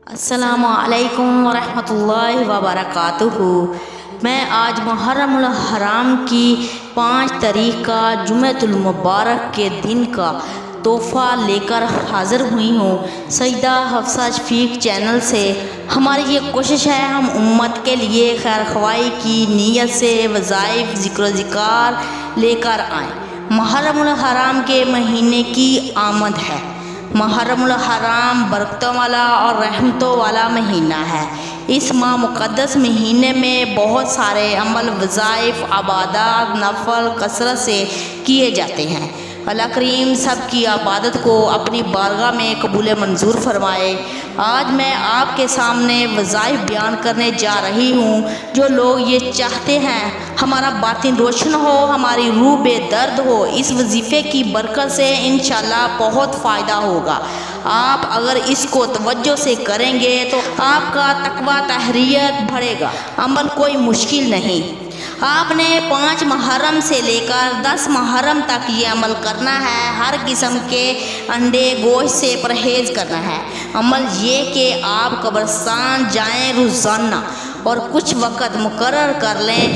السلام علیکم ورحمۃ اللہ وبرکاتہ۔ میں آج محرم الحرام کی 5 تاریخ کا جمعۃ المبارک کے دن کا تحفہ لے کر حاضر ہوئی ہوں۔ سیدہ حفصہ شفیق چینل سے ہماری یہ کوشش ہے، ہم امت کے لیے خیر خواہی کی نیت سے وظائف ذکر و اذکار لے کر آئیں۔ محرم الحرام کے مہینے کی آمد ہے۔ محرم الحرام برکتوں والا اور رحمتوں والا مہینہ ہے۔ اس ماہ مقدس مہینے میں بہت سارے عمل، وظائف، عبادات، نفل کثرت سے کیے جاتے ہیں۔ اللہ کریم سب کی عبادت کو اپنی بارگاہ میں قبول منظور فرمائے۔ آج میں آپ کے سامنے وظائف بیان کرنے جا رہی ہوں۔ جو لوگ یہ چاہتے ہیں ہمارا باطن روشن ہو، ہماری روح بے درد ہو، اس وظیفے کی برکت سے انشاءاللہ بہت فائدہ ہوگا۔ آپ اگر اس کو توجہ سے کریں گے تو آپ کا تقویٰ طاہریت بڑھے گا۔ عمل کوئی مشکل نہیں۔ آپ نے 5 محرم سے لے کر 10 محرم تک یہ عمل کرنا ہے۔ ہر قسم کے انڈے گوشت سے پرہیز کرنا ہے۔ عمل یہ کہ آپ قبرستان جائیں روزانہ اور کچھ وقت مقرر کر لیں۔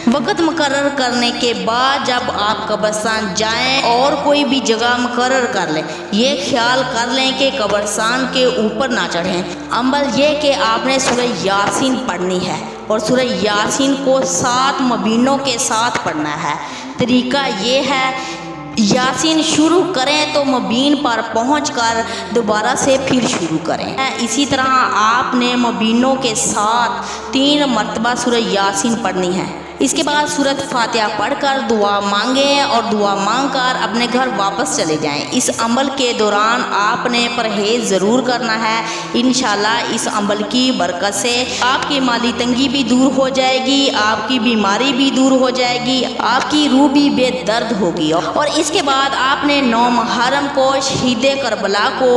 وقت مقرر کرنے کے بعد جب آپ قبرستان جائیں اور کوئی بھی جگہ مقرر کر لیں، یہ خیال کر لیں کہ قبرستان کے اوپر نہ چڑھیں۔ عمل یہ کہ آپ نے سورہ یاسین پڑھنی ہے اور سورہ یاسین کو 7 مبینوں کے ساتھ پڑھنا ہے۔ طریقہ یہ ہے، یاسین شروع کریں تو مبین پر پہنچ کر دوبارہ سے پھر شروع کریں۔ اسی طرح آپ نے مبینوں کے ساتھ 3 مرتبہ سورہ یاسین پڑھنی ہے۔ اس کے بعد سورۃ فاتحہ پڑھ کر دعا مانگیں اور دعا مانگ کر اپنے گھر واپس چلے جائیں۔ اس عمل کے دوران آپ نے پرہیز ضرور کرنا ہے۔ انشاءاللہ اس عمل کی برکت سے آپ کی مالی تنگی بھی دور ہو جائے گی، آپ کی بیماری بھی دور ہو جائے گی، آپ کی روح بھی بے درد ہوگی۔ اور اس کے بعد آپ نے 9 محرم کو شہید کربلا کو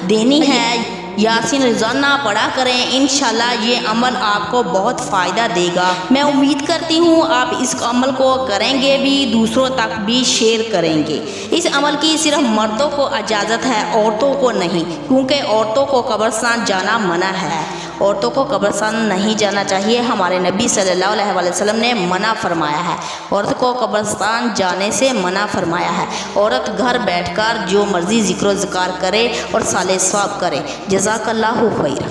دینی ہے۔ یاسین روزانہ پڑھا کریں، انشاءاللہ یہ عمل آپ کو بہت فائدہ دے گا۔ میں امید کرتی ہوں آپ اس عمل کو کریں گے بھی، دوسروں تک بھی شیئر کریں گے۔ اس عمل کی صرف مردوں کو اجازت ہے، عورتوں کو نہیں، کیونکہ عورتوں کو قبرستان جانا منع ہے۔ عورتوں کو قبرستان نہیں جانا چاہیے، ہمارے نبی صلی اللہ علیہ وسلم نے منع فرمایا ہے۔ عورت کو قبرستان جانے سے منع فرمایا ہے۔ عورت گھر بیٹھ کر جو مرضی ذکر و اذکار کرے اور صالح ثواب کرے۔ جزاک اللہ خیر۔